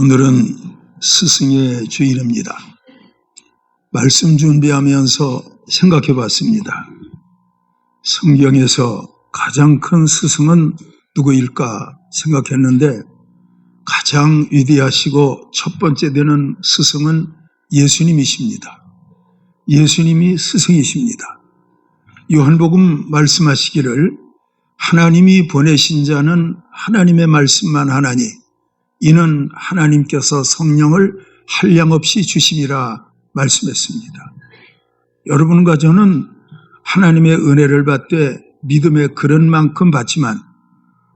오늘은 스승의 주일입니다. 말씀 준비하면서 생각해 봤습니다. 성경에서 가장 큰 스승은 누구일까 생각했는데 가장 위대하시고 첫 번째 되는 스승은 예수님이십니다. 예수님이 스승이십니다. 요한복음 말씀하시기를 하나님이 보내신 자는 하나님의 말씀만 하나니 이는 하나님께서 성령을 한량없이 주심이라 말씀했습니다. 여러분과 저는 하나님의 은혜를 받되 믿음의 그런 만큼 받지만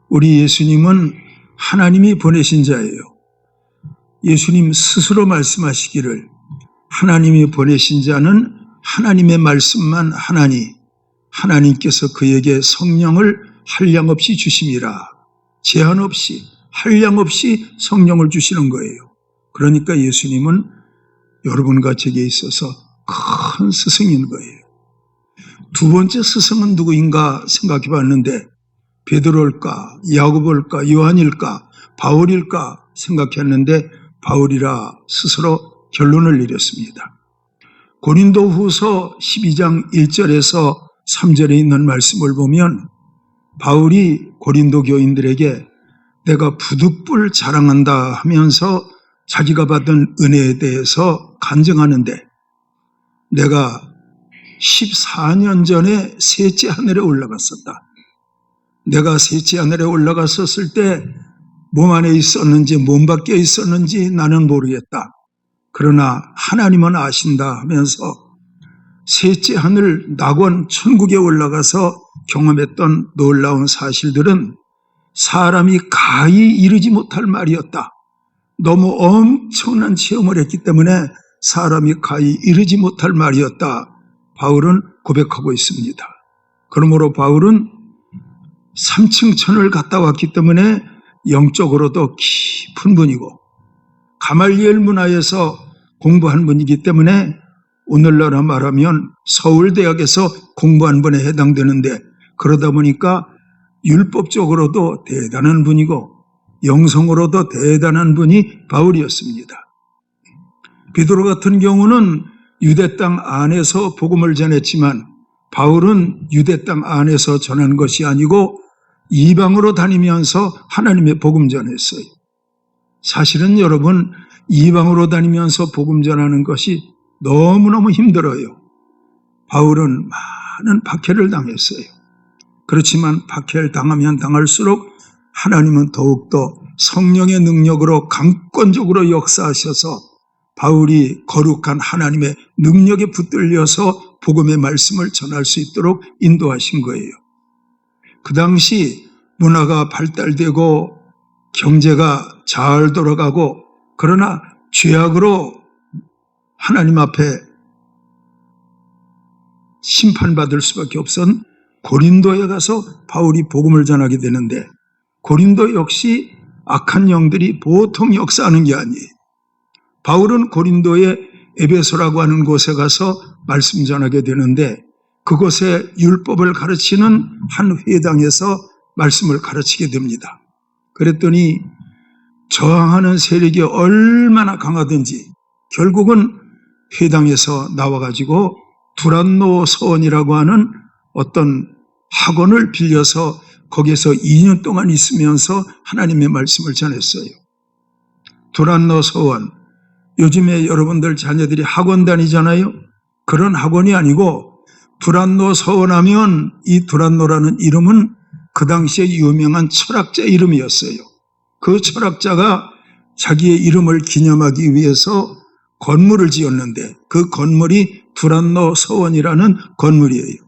우리 예수님은 하나님이 보내신 자예요. 예수님 스스로 말씀하시기를 하나님이 보내신 자는 하나님의 말씀만 하나니 하나님께서 그에게 성령을 한량없이 주심이라. 제한 없이 한량없이 성령을 주시는 거예요. 그러니까 예수님은 여러분과 제게 있어서 큰 스승인 거예요. 두 번째 스승은 누구인가 생각해 봤는데 베드로일까, 야고보일까, 요한일까, 바울일까 생각했는데 바울이라 스스로 결론을 내렸습니다. 고린도후서 12장 1절에서 3절에 있는 말씀을 보면 바울이 고린도 교인들에게 내가 부득불 자랑한다 하면서 자기가 받은 은혜에 대해서 간증하는데 내가 14년 전에 셋째 하늘에 올라갔었다. 내가 셋째 하늘에 올라갔었을 때 몸 안에 있었는지 몸 밖에 있었는지 나는 모르겠다. 그러나 하나님은 아신다 하면서 셋째 하늘 낙원 천국에 올라가서 경험했던 놀라운 사실들은 사람이 가히 이르지 못할 말이었다. 너무 엄청난 체험을 했기 때문에 사람이 가히 이르지 못할 말이었다. 바울은 고백하고 있습니다. 그러므로 바울은 3층 천을 갔다 왔기 때문에 영적으로도 깊은 분이고 가말리엘 문화에서 공부한 분이기 때문에 오늘날로 말하면 서울대학에서 공부한 분에 해당되는데 그러다 보니까 율법적으로도 대단한 분이고 영성으로도 대단한 분이 바울이었습니다. 베드로 같은 경우는 유대 땅 안에서 복음을 전했지만 바울은 유대 땅 안에서 전한 것이 아니고 이방으로 다니면서 하나님의 복음 전했어요. 사실은 여러분 이방으로 다니면서 복음 전하는 것이 너무너무 힘들어요. 바울은 많은 박해를 당했어요. 그렇지만 박해를 당하면 당할수록 하나님은 더욱더 성령의 능력으로 강권적으로 역사하셔서 바울이 거룩한 하나님의 능력에 붙들려서 복음의 말씀을 전할 수 있도록 인도하신 거예요. 그 당시 문화가 발달되고 경제가 잘 돌아가고 그러나 죄악으로 하나님 앞에 심판받을 수밖에 없었던 고린도에 가서 바울이 복음을 전하게 되는데 고린도 역시 악한 영들이 보통 역사하는 게 아니에요. 바울은 고린도의 에베소라고 하는 곳에 가서 말씀 전하게 되는데 그곳에 율법을 가르치는 한 회당에서 말씀을 가르치게 됩니다. 그랬더니 저항하는 세력이 얼마나 강하든지 결국은 회당에서 나와가지고 두란노 서원이라고 하는 어떤 학원을 빌려서 거기에서 2년 동안 있으면서 하나님의 말씀을 전했어요. 두란노 서원, 요즘에 여러분들 자녀들이 학원 다니잖아요. 그런 학원이 아니고 두란노 서원하면 이 두란노라는 이름은 그 당시에 유명한 철학자 이름이었어요. 그 철학자가 자기의 이름을 기념하기 위해서 건물을 지었는데 그 건물이 두란노 서원이라는 건물이에요.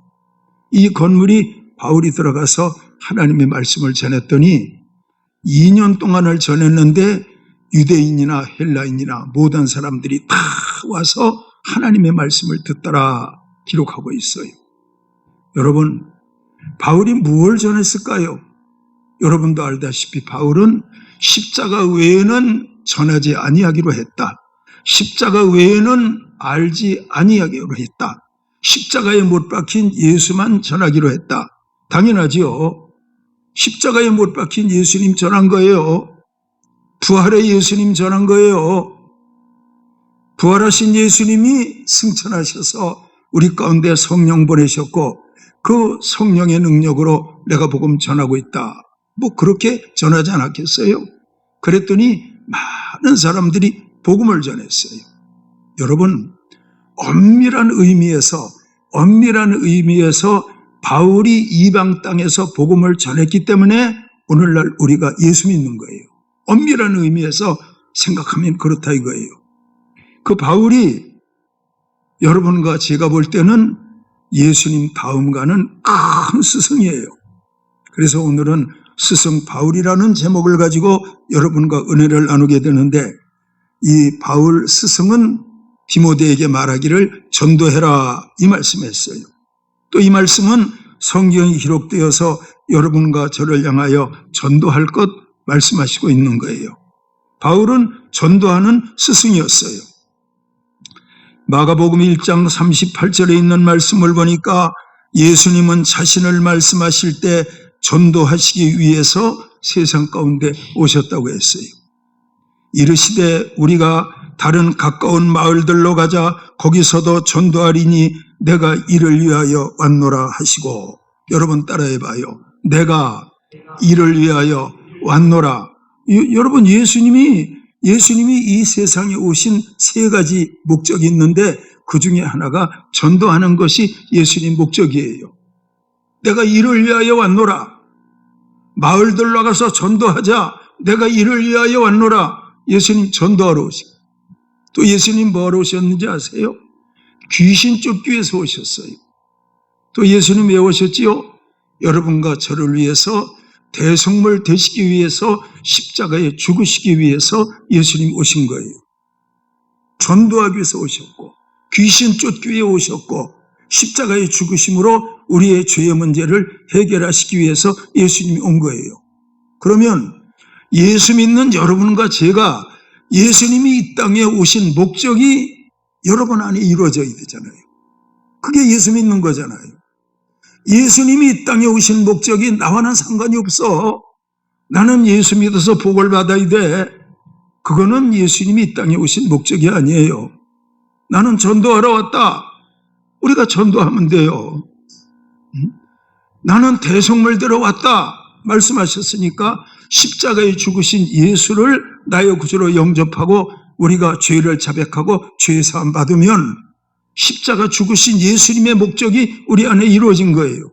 이 건물이 바울이 들어가서 하나님의 말씀을 전했더니 2년 동안을 전했는데 유대인이나 헬라인이나 모든 사람들이 다 와서 하나님의 말씀을 듣더라 기록하고 있어요. 여러분, 바울이 무엇을 전했을까요? 여러분도 알다시피 바울은 십자가 외에는 전하지 아니하기로 했다. 십자가 외에는 알지 아니하기로 했다. 십자가에 못 박힌 예수만 전하기로 했다. 당연하지요. 십자가에 못 박힌 예수님 전한 거예요. 부활의 예수님 전한 거예요. 부활하신 예수님이 승천하셔서 우리 가운데 성령 보내셨고 그 성령의 능력으로 내가 복음 전하고 있다. 뭐 그렇게 전하지 않았겠어요? 그랬더니 많은 사람들이 복음을 전했어요. 여러분, 엄밀한 의미에서 바울이 이방 땅에서 복음을 전했기 때문에 오늘날 우리가 예수 믿는 거예요. 엄밀한 의미에서 생각하면 그렇다 이거예요. 그 바울이 여러분과 제가 볼 때는 예수님 다음 가는 큰 스승이에요. 그래서 오늘은 스승 바울이라는 제목을 가지고 여러분과 은혜를 나누게 되는데, 이 바울 스승은 디모데에게 말하기를 전도해라 이 말씀했어요. 또 이 말씀은 성경이 기록되어서 여러분과 저를 향하여 전도할 것 말씀하시고 있는 거예요. 바울은 전도하는 스승이었어요. 마가복음 1장 38절에 있는 말씀을 보니까 예수님은 자신을 말씀하실 때 전도하시기 위해서 세상 가운데 오셨다고 했어요. 이르시되 우리가 다른 가까운 마을들로 가자 거기서도 전도하리니 내가 이를 위하여 왔노라 하시고, 여러분 따라해봐요. 내가 이를 위하여 왔노라. 여러분, 예수님이 이 세상에 오신 세 가지 목적이 있는데 그 중에 하나가 전도하는 것이 예수님 목적이에요. 내가 이를 위하여 왔노라. 마을들 나가서 전도하자. 내가 이를 위하여 왔노라. 예수님 전도하러 오시고, 또 예수님 뭐하러 오셨는지 아세요? 귀신 쫓기 위해서 오셨어요. 또 예수님 왜 오셨지요? 여러분과 저를 위해서 대속물 되시기 위해서 십자가에 죽으시기 위해서 예수님 오신 거예요. 전도하기 위해서 오셨고 귀신 쫓기 위해 오셨고 십자가에 죽으심으로 우리의 죄의 문제를 해결하시기 위해서 예수님이 온 거예요. 그러면 예수 믿는 여러분과 제가 예수님이 이 땅에 오신 목적이 여러분 안에 이루어져야 되잖아요. 그게 예수 믿는 거잖아요. 예수님이 이 땅에 오신 목적이 나와는 상관이 없어. 나는 예수 믿어서 복을 받아야 돼. 그거는 예수님이 이 땅에 오신 목적이 아니에요. 나는 전도하러 왔다. 우리가 전도하면 돼요. 나는 대속물 들어 왔다 말씀하셨으니까 십자가에 죽으신 예수를 나의 구주로 영접하고 우리가 죄를 자백하고 죄 사함 받으면 십자가 죽으신 예수님의 목적이 우리 안에 이루어진 거예요.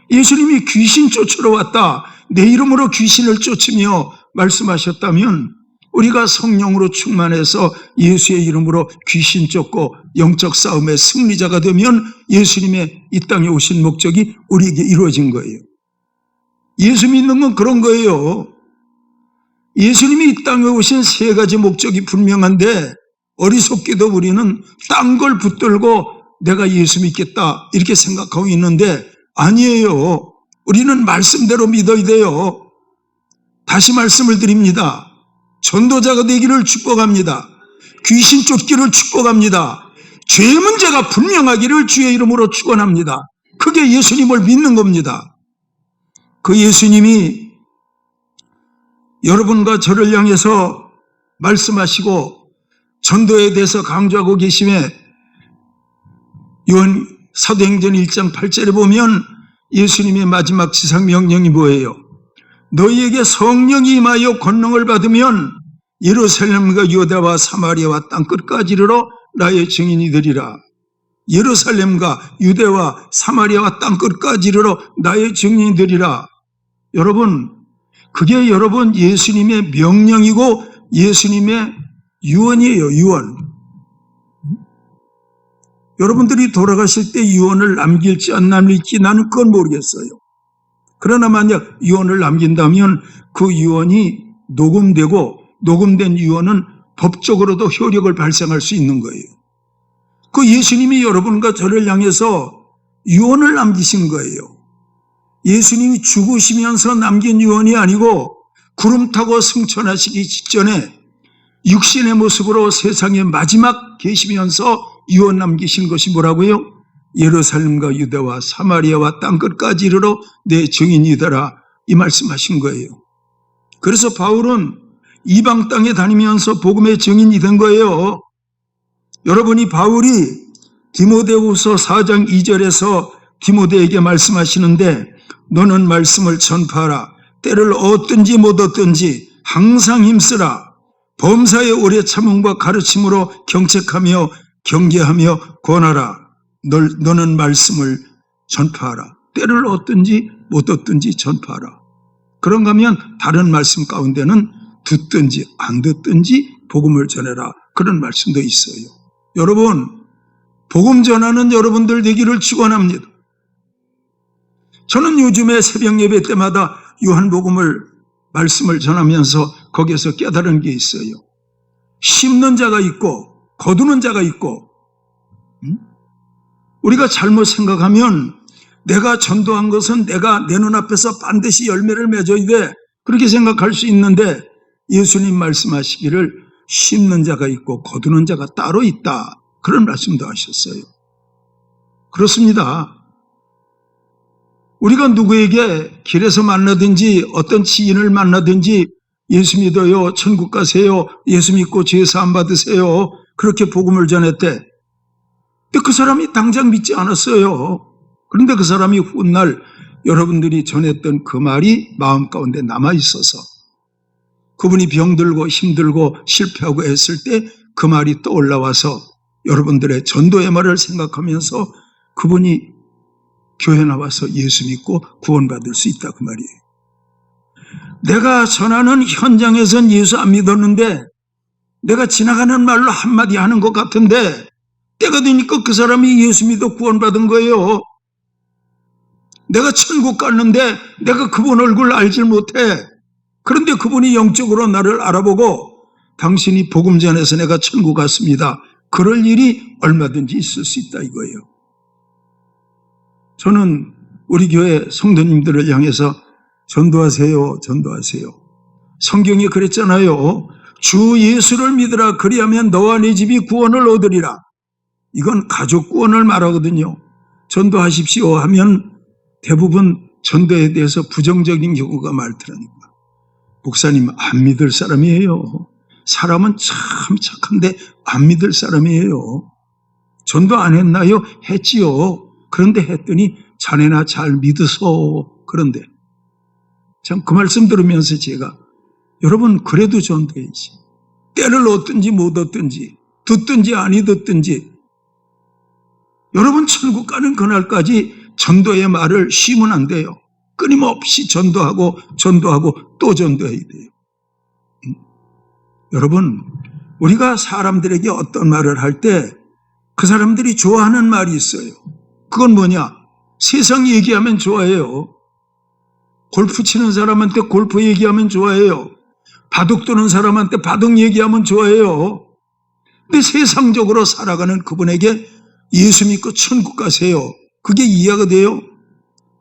예수님이 귀신 쫓으러 왔다, 내 이름으로 귀신을 쫓으며 말씀하셨다면 우리가 성령으로 충만해서 예수의 이름으로 귀신 쫓고 영적 싸움의 승리자가 되면 예수님의 이 땅에 오신 목적이 우리에게 이루어진 거예요. 예수 믿는 건 그런 거예요. 예수님이 이 땅에 오신 세 가지 목적이 분명한데 어리석게도 우리는 딴 걸 붙들고 내가 예수 믿겠다 이렇게 생각하고 있는데 아니에요. 우리는 말씀대로 믿어야 돼요. 다시 말씀을 드립니다. 전도자가 되기를 축복합니다. 귀신 쫓기를 축복합니다. 죄의 문제가 분명하기를 주의 이름으로 축원합니다. 그게 예수님을 믿는 겁니다. 그 예수님이 여러분과 저를 향해서 말씀하시고 전도에 대해서 강조하고 계심에 요한 사도행전 1장 8절에 보면 예수님의 마지막 지상 명령이 뭐예요? 너희에게 성령이 임하여 권능을 받으면 예루살렘과 유다와 사마리아와 땅끝까지 이르러 나의 증인이 되리라. 예루살렘과 유대와 사마리아와 땅끝까지 이르러 나의 증인이 되리라. 여러분, 그게 여러분 예수님의 명령이고 예수님의 유언이에요. 유언. 여러분들이 돌아가실 때 유언을 남길지 안 남길지 나는 그건 모르겠어요. 그러나 만약 유언을 남긴다면 그 유언이 녹음되고 녹음된 유언은 법적으로도 효력을 발생할 수 있는 거예요. 그 예수님이 여러분과 저를 향해서 유언을 남기신 거예요. 예수님이 죽으시면서 남긴 유언이 아니고 구름 타고 승천하시기 직전에 육신의 모습으로 세상에 마지막 계시면서 유언 남기신 것이 뭐라고요? 예루살렘과 유대와 사마리아와 땅끝까지 이르러 내 증인이 되라 이 말씀하신 거예요. 그래서 바울은 이방 땅에 다니면서 복음의 증인이 된 거예요. 여러분이 바울이 디모데후서 4장 2절에서 디모데에게 말씀하시는데 너는 말씀을 전파하라. 때를 얻든지 못 얻든지 항상 힘쓰라. 범사의 오래 참음과 가르침으로 경책하며 경계하며 권하라. 너는 말씀을 전파하라. 때를 얻든지 못 얻든지 전파하라. 그런가 하면 다른 말씀 가운데는 듣든지 안 듣든지 복음을 전해라. 그런 말씀도 있어요. 여러분, 복음 전하는 여러분들 되기를 축원합니다. 저는 요즘에 새벽 예배 때마다 요한복음을 말씀을 전하면서 거기에서 깨달은 게 있어요. 심는 자가 있고 거두는 자가 있고, 우리가 잘못 생각하면 내가 전도한 것은 내가 내 눈앞에서 반드시 열매를 맺어야 돼, 그렇게 생각할 수 있는데 예수님 말씀하시기를 심는 자가 있고 거두는 자가 따로 있다, 그런 말씀도 하셨어요. 그렇습니다. 우리가 누구에게 길에서 만나든지 어떤 지인을 만나든지 예수 믿어요, 천국 가세요, 예수 믿고 죄 사함 받으세요, 그렇게 복음을 전했대. 근데 그 사람이 당장 믿지 않았어요. 그런데 그 사람이 훗날 여러분들이 전했던 그 말이 마음 가운데 남아있어서 그분이 병들고 힘들고 실패하고 했을 때 그 말이 떠올라와서 여러분들의 전도의 말을 생각하면서 그분이 교회 나와서 예수 믿고 구원받을 수 있다, 그 말이에요. 내가 전하는 현장에선 예수 안 믿었는데 내가 지나가는 말로 한마디 하는 것 같은데 때가 되니까 그 사람이 예수 믿어 구원받은 거예요. 내가 천국 갔는데 내가 그분 얼굴 알질 못해. 그런데 그분이 영적으로 나를 알아보고 당신이 복음 전해서 내가 천국 갔습니다, 그럴 일이 얼마든지 있을 수 있다, 이거예요. 저는 우리 교회 성도님들을 향해서 전도하세요, 전도하세요. 성경이 그랬잖아요. 주 예수를 믿으라, 그리하면 너와 네 집이 구원을 얻으리라. 이건 가족 구원을 말하거든요. 전도하십시오 하면 대부분 전도에 대해서 부정적인 경우가 많더라니까. 목사님 안 믿을 사람이에요. 사람은 참 착한데 안 믿을 사람이에요. 전도 안 했나요? 했지요. 그런데 했더니 자네나 잘 믿으소. 그런데 참 그 말씀 들으면서 제가 여러분 그래도 전도해야지. 때를 얻든지 못 얻든지 듣든지 아니 듣든지 여러분 천국 가는 그날까지 전도의 말을 쉬면 안 돼요. 끊임없이 전도하고 또 전도해야 돼요. 여러분, 우리가 사람들에게 어떤 말을 할 때 그 사람들이 좋아하는 말이 있어요. 그건 뭐냐? 세상 얘기하면 좋아해요. 골프 치는 사람한테 골프 얘기하면 좋아해요. 바둑 두는 사람한테 바둑 얘기하면 좋아해요. 근데 세상적으로 살아가는 그분에게 예수 믿고 천국 가세요, 그게 이해가 돼요?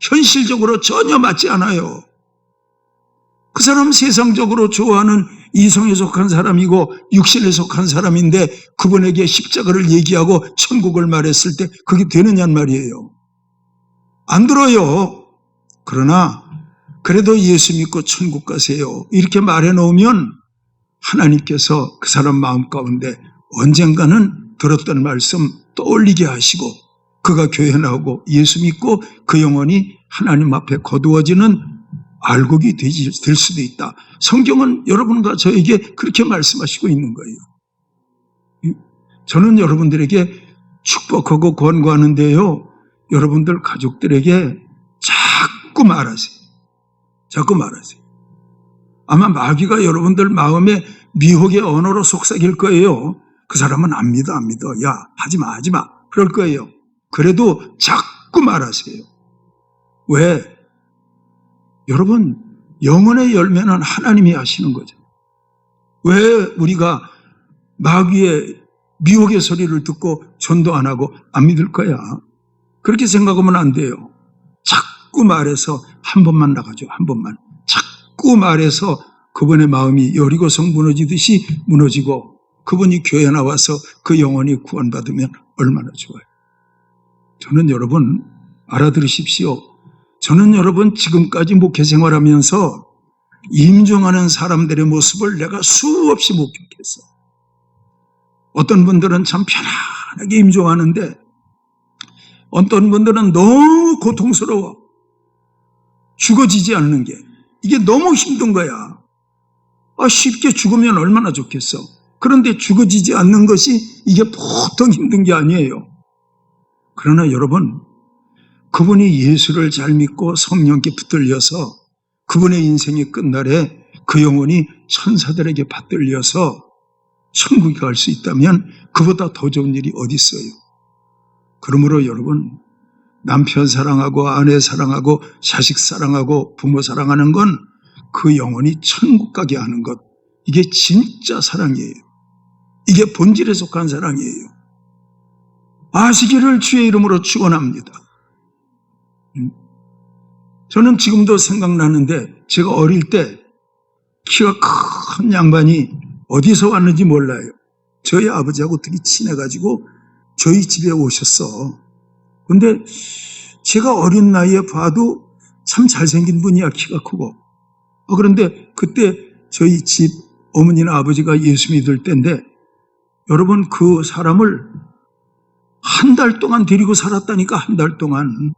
현실적으로 전혀 맞지 않아요. 그 사람은 세상적으로 좋아하는 이성에 속한 사람이고 육신에 속한 사람인데 그분에게 십자가를 얘기하고 천국을 말했을 때 그게 되느냐는 말이에요. 안 들어요. 그러나 그래도 예수 믿고 천국 가세요 이렇게 말해 놓으면 하나님께서 그 사람 마음 가운데 언젠가는 들었던 말씀 떠올리게 하시고 그가 교회 나오고 예수 믿고 그 영혼이 하나님 앞에 거두어지는 알곡이 될 수도 있다. 성경은 여러분과 저에게 그렇게 말씀하시고 있는 거예요. 저는 여러분들에게 축복하고 권고하는데요, 여러분들 가족들에게 자꾸 말하세요. 자꾸 말하세요. 아마 마귀가 여러분들 마음에 미혹의 언어로 속삭일 거예요. 그 사람은 안 믿어, 안 믿어. 야, 하지마, 하지마. 그럴 거예요. 그래도 자꾸 말하세요. 왜? 여러분, 영혼의 열매는 하나님이 하시는 거죠. 왜 우리가 마귀의 미혹의 소리를 듣고 전도 안 하고 안 믿을 거야? 그렇게 생각하면 안 돼요. 자꾸 말해서 한 번만 나가죠. 한 번만. 자꾸 말해서 그분의 마음이 여리고성 무너지듯이 무너지고 그분이 교회 나와서 그 영혼이 구원받으면 얼마나 좋아요. 저는 여러분 알아들으십시오. 저는 여러분 지금까지 목회 생활하면서 임종하는 사람들의 모습을 내가 수없이 목격했어. 어떤 분들은 참 편안하게 임종하는데 어떤 분들은 너무 고통스러워. 죽어지지 않는 게 이게 너무 힘든 거야. 쉽게 죽으면 얼마나 좋겠어. 그런데 죽어지지 않는 것이 이게 보통 힘든 게 아니에요. 그러나 여러분, 그분이 예수를 잘 믿고 성령께 붙들려서 그분의 인생이 끝날에 그 영혼이 천사들에게 받들려서 천국에 갈 수 있다면 그보다 더 좋은 일이 어디 있어요. 그러므로 여러분, 남편 사랑하고 아내 사랑하고 자식 사랑하고 부모 사랑하는 건 그 영혼이 천국 가게 하는 것, 이게 진짜 사랑이에요. 이게 본질에 속한 사랑이에요. 아시기를 주의 이름으로 축원합니다. 저는 지금도 생각나는데 제가 어릴 때 키가 큰 양반이 어디서 왔는지 몰라요. 저희 아버지하고 되게 친해가지고 저희 집에 오셨어. 근데 제가 어린 나이에 봐도 참 잘생긴 분이야. 키가 크고. 그런데 그때 저희 집 어머니나 아버지가 예수 믿을 때인데 여러분, 그 사람을 한 달 동안 데리고 살았다니까. 한 달 동안.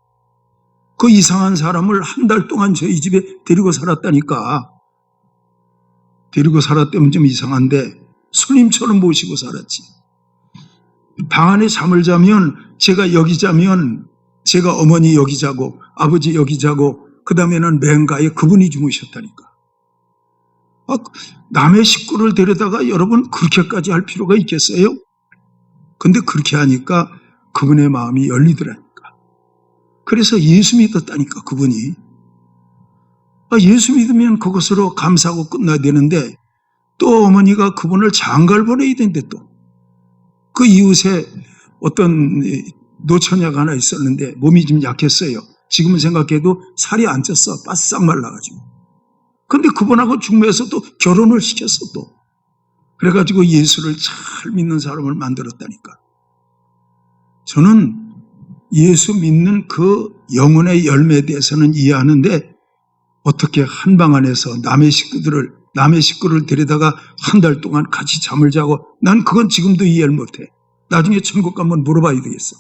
그 이상한 사람을 한 달 동안 저희 집에 데리고 살았다니까. 데리고 살았다면 좀 이상한데 손님처럼 모시고 살았지. 방 안에 잠을 자면 제가 여기 자면 제가 어머니 여기 자고 아버지 여기 자고 그 다음에는 맨가에 그분이 주무셨다니까. 남의 식구를 데려다가 여러분 그렇게까지 할 필요가 있겠어요? 근데 그렇게 하니까 그분의 마음이 열리더라니까. 그래서 예수 믿었다니까. 그분이. 예수 믿으면 그것으로 감사하고 끝나야 되는데 또 어머니가 그분을 장가를 보내야 되는데 또 그 이웃에 어떤 노처녀가 하나 있었는데 몸이 좀 약했어요. 지금은 생각해도 살이 안 쪘어. 바싹 말라가지고. 근데 그분하고 중매에서 또 결혼을 시켰어 또. 그래가지고 예수를 잘 믿는 사람을 만들었다니까. 저는 예수 믿는 그 영혼의 열매에 대해서는 이해하는데 어떻게 한 방 안에서 남의 식구를 데려다가 한 달 동안 같이 잠을 자고, 난 그건 지금도 이해를 못해. 나중에 천국 가면 물어봐야 되겠어.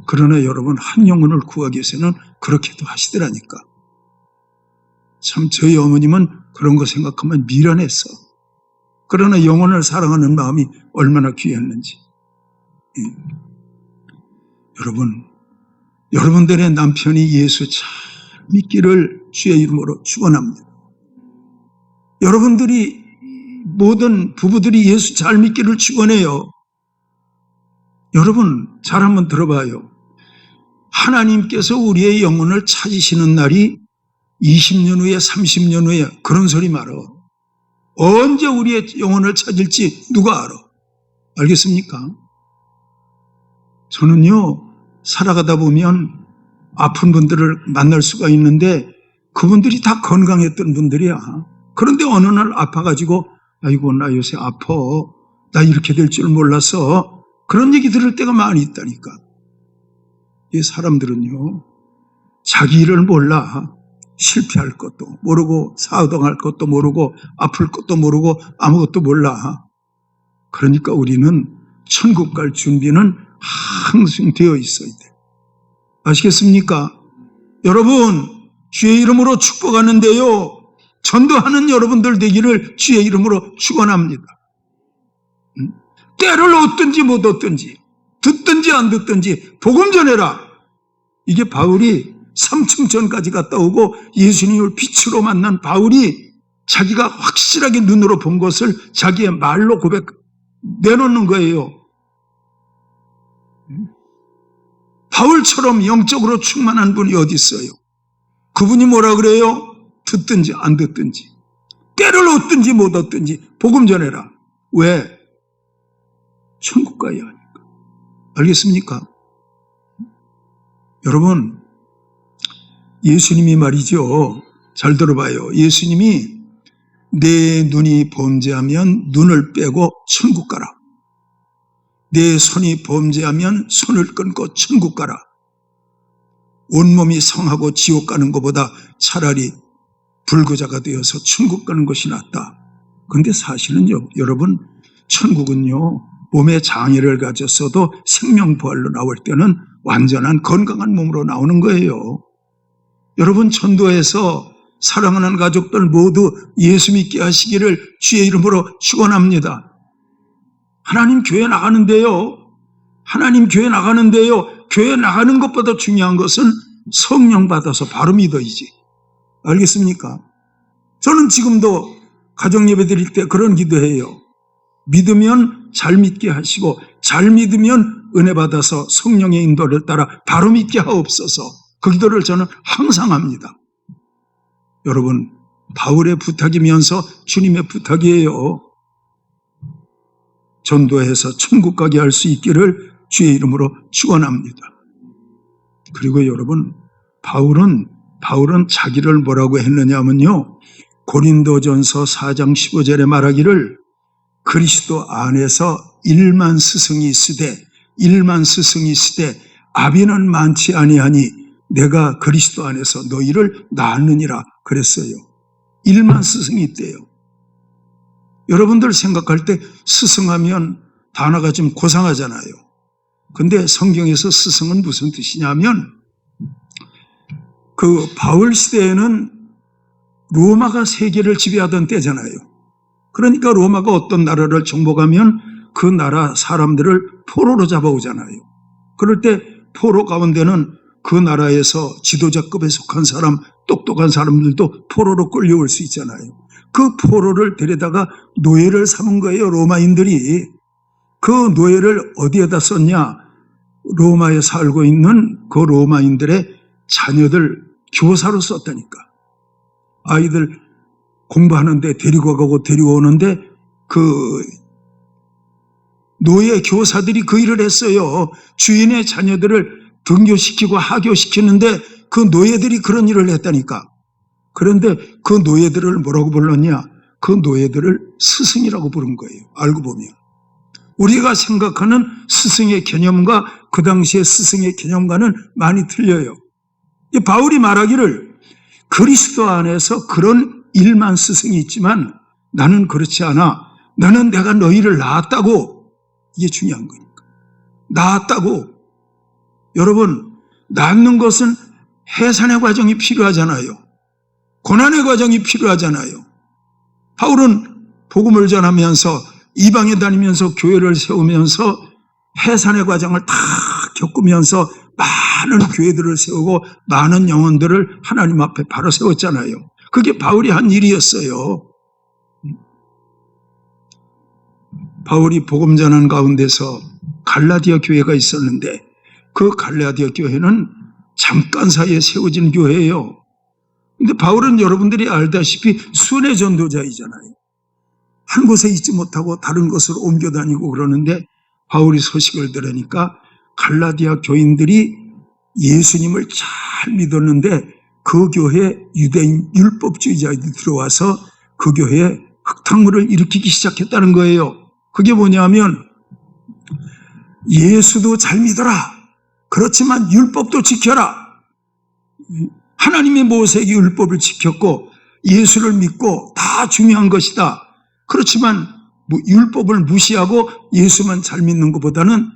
그러나 여러분, 한 영혼을 구하기 위해서는 그렇게도 하시더라니까. 참 저희 어머님은 그런 거 생각하면 미련했어. 그러나 영혼을 사랑하는 마음이 얼마나 귀했는지. 여러분, 여러분들의 남편이 예수 잘 믿기를 주의 이름으로 축원합니다. 여러분들이 모든 부부들이 예수 잘 믿기를 축원해요. 여러분 잘 한번 들어봐요. 하나님께서 우리의 영혼을 찾으시는 날이 20년 후에 30년 후에 그런 소리 말어. 언제 우리의 영혼을 찾을지 누가 알아? 알겠습니까? 저는요, 살아가다 보면 아픈 분들을 만날 수가 있는데 그분들이 다 건강했던 분들이야. 그런데 어느 날 아파가지고 아이고 나 요새 아파. 나 이렇게 될 줄 몰라서 그런 얘기 들을 때가 많이 있다니까. 이 사람들은요, 자기 일을 몰라. 실패할 것도 모르고 사도할 것도 모르고 아플 것도 모르고 아무것도 몰라. 그러니까 우리는 천국 갈 준비는 항상 되어 있어야 돼. 아시겠습니까? 여러분, 주의 이름으로 축복하는데요, 전도하는 여러분들 되기를 주의 이름으로 축원합니다. 때를 얻든지 못 얻든지, 듣든지 안 듣든지 복음 전해라. 이게 바울이 삼층전까지 갔다 오고 예수님을 빛으로 만난 바울이 자기가 확실하게 눈으로 본 것을 자기의 말로 내놓는 거예요. 바울처럼 영적으로 충만한 분이 어디 있어요? 그분이 뭐라 그래요? 듣든지 안 듣든지, 때를 얻든지 못 얻든지 복음 전해라. 왜? 천국 가야 하니까. 알겠습니까? 여러분, 예수님이 말이죠, 잘 들어봐요. 예수님이 내 눈이 범죄하면 눈을 빼고 천국 가라. 내 손이 범죄하면 손을 끊고 천국 가라. 온몸이 성하고 지옥 가는 것보다 차라리 불구자가 되어서 천국 가는 것이 낫다. 그런데 사실은요, 여러분, 천국은요, 몸에 장애를 가졌어도 생명부활로 나올 때는 완전한 건강한 몸으로 나오는 거예요. 여러분, 전도에서 사랑하는 가족들 모두 예수 믿게 하시기를 주의 이름으로 축원합니다. 하나님 교회 나가는데요. 교회 나가는 것보다 중요한 것은 성령 받아서 바로 믿어야지. 알겠습니까? 저는 지금도 가정 예배 드릴 때 그런 기도해요. 믿으면 잘 믿게 하시고 잘 믿으면 은혜 받아서 성령의 인도를 따라 바로 믿게 하옵소서. 그 기도를 저는 항상 합니다. 여러분, 바울의 부탁이면서 주님의 부탁이에요. 전도해서 천국 가게 할 수 있기를 주의 이름으로 축원합니다. 그리고 여러분, 바울은 자기를 뭐라고 했느냐면요, 고린도전서 4장 15절에 말하기를 그리스도 안에서 1만 스승이 있으되 아비는 많지 아니하니 내가 그리스도 안에서 너희를 낳느니라 그랬어요. 1만 스승이 있대요. 여러분들 생각할 때 스승하면 단어가 좀 고상하잖아요. 근데 성경에서 스승은 무슨 뜻이냐면, 그 바울 시대에는 로마가 세계를 지배하던 때잖아요. 그러니까 로마가 어떤 나라를 정복하면 그 나라 사람들을 포로로 잡아오잖아요. 그럴 때 포로 가운데는 그 나라에서 지도자급에 속한 사람, 똑똑한 사람들도 포로로 끌려올 수 있잖아요. 그 포로를 데려다가 노예를 삼은 거예요, 로마인들이. 그 노예를 어디에다 썼냐? 로마에 살고 있는 그 로마인들의 자녀들 교사로 썼다니까. 아이들 공부하는데 데리고 가고 데리고 오는데 그 노예 교사들이 그 일을 했어요. 주인의 자녀들을 등교시키고 하교시키는데 그 노예들이 그런 일을 했다니까. 그런데 그 노예들을 뭐라고 불렀냐? 그 노예들을 스승이라고 부른 거예요. 알고 보면. 우리가 생각하는 스승의 개념과 그 당시의 스승의 개념과는 많이 틀려요. 바울이 말하기를 그리스도 안에서 그런 1만 스승이 있지만 나는 그렇지 않아. 나는 내가 너희를 낳았다고. 이게 중요한 거니까. 낳았다고. 여러분, 낳는 것은 해산의 과정이 필요하잖아요. 고난의 과정이 필요하잖아요. 바울은 복음을 전하면서 이방에 다니면서 교회를 세우면서 해산의 과정을 다 겪으면서 많은 교회들을 세우고 많은 영혼들을 하나님 앞에 바로 세웠잖아요. 그게 바울이 한 일이었어요. 바울이 복음 전하는 가운데서 갈라디아 교회가 있었는데 그 갈라디아 교회는 잠깐 사이에 세워진 교회예요. 근데 바울은 여러분들이 알다시피 순회 전도자이잖아요. 한 곳에 있지 못하고 다른 곳으로 옮겨 다니고 그러는데 바울이 소식을 들으니까 갈라디아 교인들이 예수님을 잘 믿었는데 그 교회에 유대인 율법주의자들이 들어와서 그 교회에 흙탕물을 일으키기 시작했다는 거예요. 그게 뭐냐면 예수도 잘 믿어라. 그렇지만 율법도 지켜라. 하나님의 모세의 율법을 지켰고 예수를 믿고 다 중요한 것이다. 그렇지만 율법을 무시하고 예수만 잘 믿는 것보다는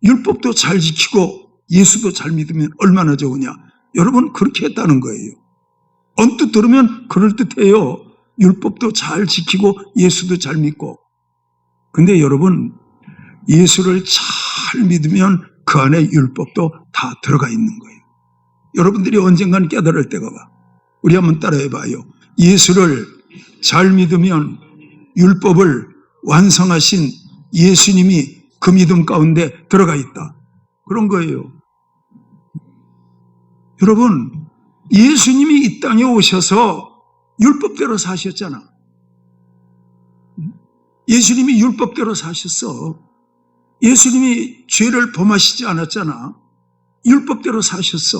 율법도 잘 지키고 예수도 잘 믿으면 얼마나 좋으냐. 여러분, 그렇게 했다는 거예요. 언뜻 들으면 그럴듯해요. 율법도 잘 지키고 예수도 잘 믿고. 근데 여러분, 예수를 잘 믿으면 그 안에 율법도 다 들어가 있는 거예요. 여러분들이 언젠가는 깨달을 때가 와. 우리 한번 따라해봐요. 예수를 잘 믿으면 율법을 완성하신 예수님이 그 믿음 가운데 들어가 있다. 그런 거예요. 여러분, 예수님이 이 땅에 오셔서 율법대로 사셨잖아. 예수님이 율법대로 사셨어. 예수님이 죄를 범하시지 않았잖아. 율법대로 사셨어.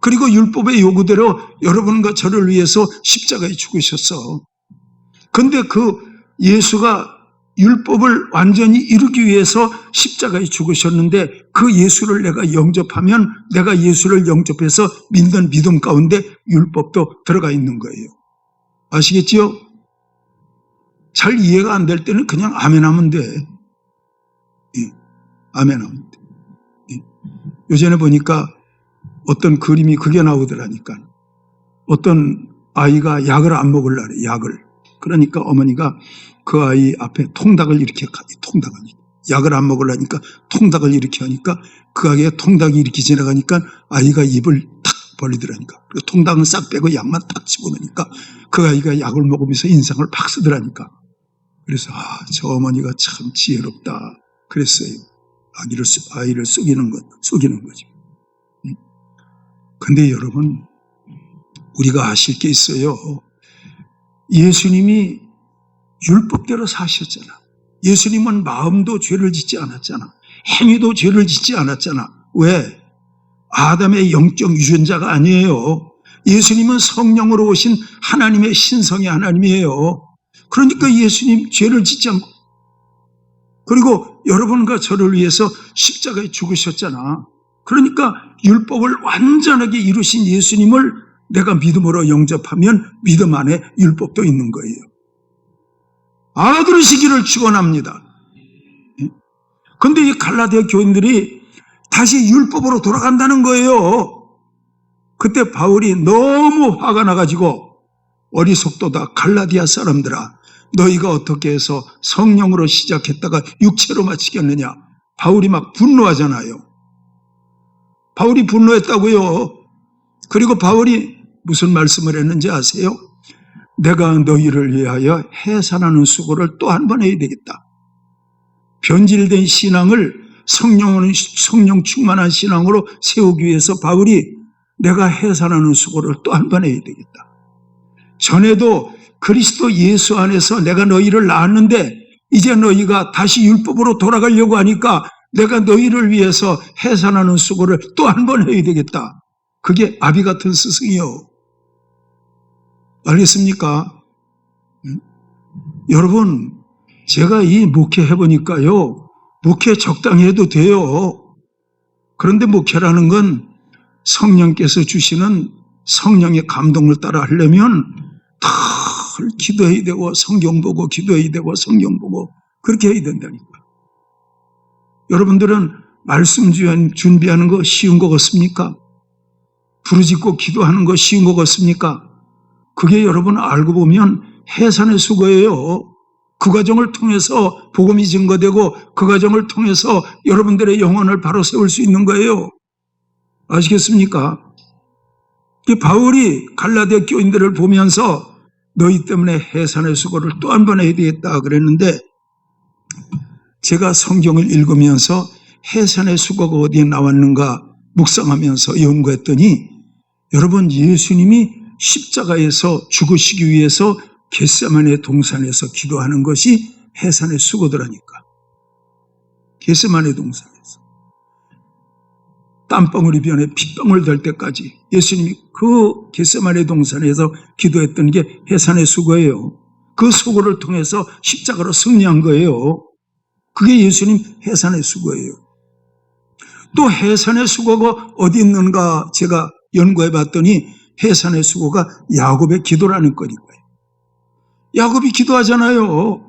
그리고 율법의 요구대로 여러분과 저를 위해서 십자가에 죽으셨어. 근데 그 예수가 율법을 완전히 이루기 위해서 십자가에 죽으셨는데 그 예수를 내가 영접하면 내가 예수를 영접해서 믿는 믿음 가운데 율법도 들어가 있는 거예요. 아시겠지요? 잘 이해가 안 될 때는 그냥 아멘하면 돼. 예, 아멘하면 돼. 예. 요전에 보니까 어떤 그림이 그게 나오더라니까. 어떤 아이가 약을 안 먹으려래, 약을. 그러니까 어머니가 그 아이 앞에 통닭을 이렇게, 통닭을. 약을 안 먹으려니까 통닭을 이렇게 하니까 그 아이가 통닭이 이렇게 지나가니까 아이가 입을 탁 벌리더라니까. 그리고 통닭은 싹 빼고 약만 딱 집어넣으니까 그 아이가 약을 먹으면서 인상을 팍 쓰더라니까. 그래서 저 어머니가 참 지혜롭다 그랬어요. 아이를 속이는 거죠. 근데 여러분, 우리가 아실 게 있어요. 예수님이 율법대로 사셨잖아. 예수님은 마음도 죄를 짓지 않았잖아. 행위도 죄를 짓지 않았잖아. 왜? 아담의 영적 유전자가 아니에요. 예수님은 성령으로 오신 하나님의 신성의 하나님이에요. 그러니까 예수님 죄를 짓지 않고, 그리고 여러분과 저를 위해서 십자가에 죽으셨잖아. 그러니까 율법을 완전하게 이루신 예수님을 내가 믿음으로 영접하면 믿음 안에 율법도 있는 거예요. 알아들으시기를 축원합니다. 그런데 이 갈라디아 교인들이 다시 율법으로 돌아간다는 거예요. 그때 바울이 너무 화가 나가지고 어리석도다 갈라디아 사람들아, 너희가 어떻게 해서 성령으로 시작했다가 육체로 마치겠느냐. 바울이 막 분노하잖아요. 바울이 분노했다고요. 그리고 바울이 무슨 말씀을 했는지 아세요? 내가 너희를 위하여 해산하는 수고를 또 한 번 해야 되겠다. 변질된 신앙을 성령 충만한 신앙으로 세우기 위해서 바울이 내가 해산하는 수고를 또 한 번 해야 되겠다. 전에도 그리스도 예수 안에서 내가 너희를 낳았는데 이제 너희가 다시 율법으로 돌아가려고 하니까 내가 너희를 위해서 해산하는 수고를 또 한 번 해야 되겠다. 그게 아비 같은 스승이요. 알겠습니까? 여러분, 제가 이 목회 해보니까요, 목회 적당히 해도 돼요. 그런데 목회라는 건 성령께서 주시는 성령의 감동을 따라 하려면 늘 기도해야 되고 성경 보고 기도해야 되고 성경 보고 그렇게 해야 된다니까. 여러분들은 말씀 준비하는 거 쉬운 거 같습니까? 부르짖고 기도하는 거 쉬운 거 같습니까? 그게 여러분 알고 보면 해산의 수고예요. 그 과정을 통해서 복음이 증거되고 그 과정을 통해서 여러분들의 영혼을 바로 세울 수 있는 거예요. 아시겠습니까? 바울이 갈라디아 교인들을 보면서 너희 때문에 해산의 수고를 또 한 번 해야 되겠다 그랬는데, 제가 성경을 읽으면서 해산의 수고가 어디에 나왔는가 묵상하면서 연구했더니, 여러분, 예수님이 십자가에서 죽으시기 위해서 겟세마네 동산에서 기도하는 것이 해산의 수고더라니까. 겟세마네 동산에서 땀방울이 변해 핏방울 될 때까지 예수님이 그 겟세마네 동산에서 기도했던 게 해산의 수고예요. 그 수고를 통해서 십자가로 승리한 거예요. 그게 예수님 해산의 수고예요. 또 해산의 수고가 어디 있는가 제가 연구해 봤더니 해산의 수고가 야곱의 기도라는 거니까요. 야곱이 기도하잖아요.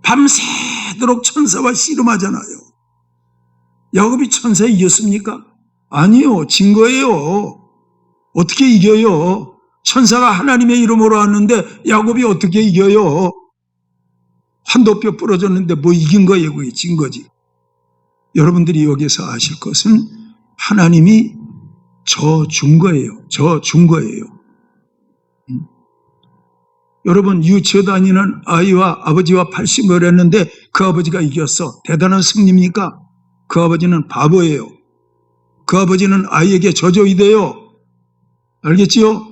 밤새도록 천사와 씨름하잖아요. 야곱이 천사에 이겼습니까? 아니요, 진 거예요. 어떻게 이겨요? 천사가 하나님의 이름으로 왔는데 야곱이 어떻게 이겨요? 한도뼈 부러졌는데 뭐 이긴 거예요? 그게 진 거지. 여러분들이 여기서 아실 것은 하나님이 준 거예요. 준 거예요. 여러분, 유치원 다니는 아이와 아버지와 팔심을 했는데 그 아버지가 이겼어. 대단한 승리입니까? 그 아버지는 바보예요. 그 아버지는 아이에게 저주이 돼요. 알겠지요?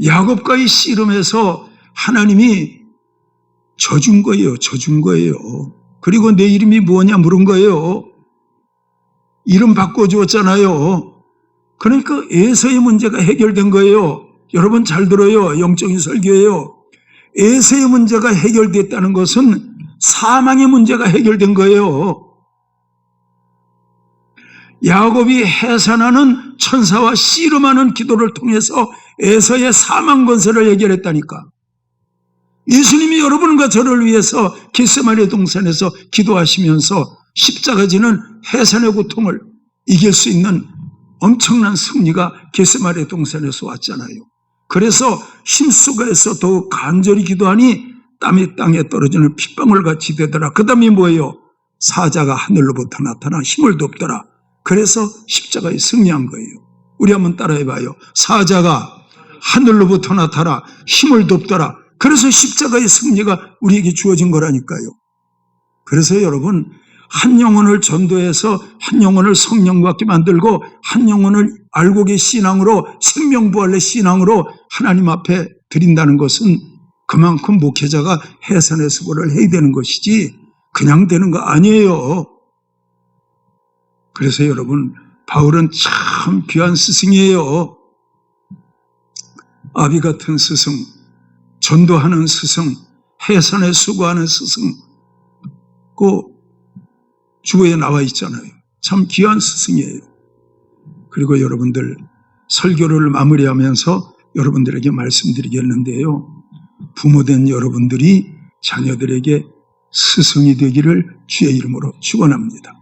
야곱과의 씨름에서 하나님이 져준 거예요. 져준 거예요. 그리고 내 이름이 뭐냐 물은 거예요. 이름 바꿔주었잖아요. 그러니까 에서의 문제가 해결된 거예요. 여러분 잘 들어요. 영적인 설교예요. 에서의 문제가 해결됐다는 것은 사망의 문제가 해결된 거예요. 야곱이 해산하는 천사와 씨름하는 기도를 통해서 에서의 사망 권세를 해결했다니까. 예수님이 여러분과 저를 위해서 겟세마네 동산에서 기도하시면서 십자가 지는 해산의 고통을 이길 수 있는 엄청난 승리가 겟세마네 동산에서 왔잖아요. 그래서 힘수가에서 더욱 간절히 기도하니 땀이 땅에 떨어지는 핏방울 같이 되더라. 그 다음이 뭐예요? 사자가 하늘로부터 나타나 힘을 돕더라. 그래서 십자가에 승리한 거예요. 우리 한번 따라해봐요. 사자가 하늘로부터 나타나 힘을 돕더라. 그래서 십자가의 승리가 우리에게 주어진 거라니까요. 그래서 여러분, 한 영혼을 전도해서 한 영혼을 성령 받게 만들고 한 영혼을 알곡의 신앙으로, 생명부활의 신앙으로 하나님 앞에 드린다는 것은 그만큼 목회자가 해산의 수고를 해야 되는 것이지 그냥 되는 거 아니에요. 그래서 여러분, 바울은 참 귀한 스승이에요. 아비 같은 스승, 전도하는 스승, 해산에 수고하는 스승, 그 주어에 나와 있잖아요. 참 귀한 스승이에요. 그리고 여러분들, 설교를 마무리하면서 여러분들에게 말씀드리겠는데요. 부모된 여러분들이 자녀들에게 스승이 되기를 주의 이름으로 축원합니다.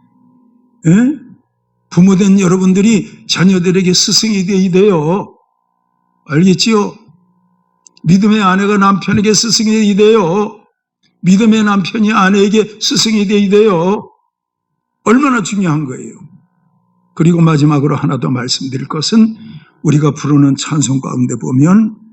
예? 부모된 여러분들이 자녀들에게 스승이 되어야 돼요. 알겠지요? 믿음의 아내가 남편에게 스승이 되어야 돼요. 믿음의 남편이 아내에게 스승이 되어야 돼요. 얼마나 중요한 거예요. 그리고 마지막으로 하나 더 말씀드릴 것은 우리가 부르는 찬송 가운데 보면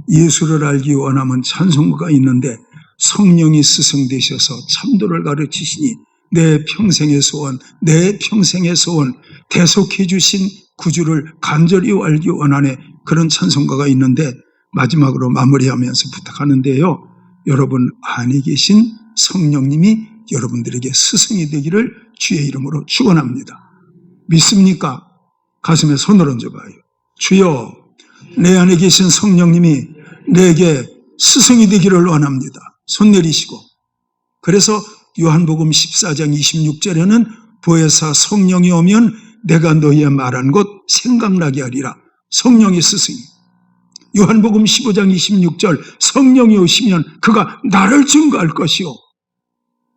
예수를 알기 원하면 찬송가가 있는데 성령이 스승 되셔서 참도를 가르치시니 내 평생의 소원, 내 평생의 소원, 대속해 주신 구주를 간절히 알기 원하네. 그런 찬송가가 있는데 마지막으로 마무리하면서 부탁하는데요. 여러분 안에 계신 성령님이 여러분들에게 스승이 되기를 주의 이름으로 축원합니다. 믿습니까? 가슴에 손을 얹어봐요. 주여, 내 안에 계신 성령님이 내게 스승이 되기를 원합니다. 손 내리시고. 그래서 요한복음 14장 26절에는 보혜사 성령이 오면 내가 너희의 말한 것 생각나게 하리라. 성령이 스승이. 요한복음 15장 26절 성령이 오시면 그가 나를 증거할 것이요.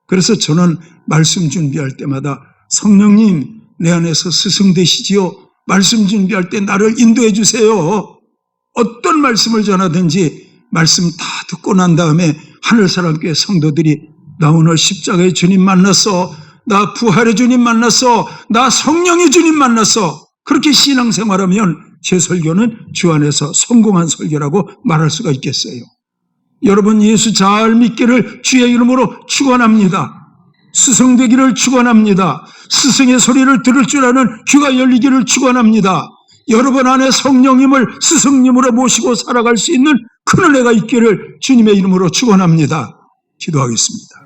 그래서 저는 말씀 준비할 때마다 성령님 내 안에서 스승 되시지요. 말씀 준비할 때 나를 인도해 주세요. 어떤 말씀을 전하든지 말씀 다 듣고 난 다음에 하늘사람교회 성도들이 나 오늘 십자가의 주님 만났어. 나 부활의 주님 만났어. 나 성령의 주님 만났어. 그렇게 신앙생활하면 제 설교는 주 안에서 성공한 설교라고 말할 수가 있겠어요. 여러분 예수 잘 믿기를 주의 이름으로 축원합니다. 스승 되기를 축원합니다. 스승의 소리를 들을 줄 아는 귀가 열리기를 축원합니다. 여러분 안에 성령님을 스승님으로 모시고 살아갈 수 있는 큰 은혜가 있기를 주님의 이름으로 축원합니다. 기도하겠습니다.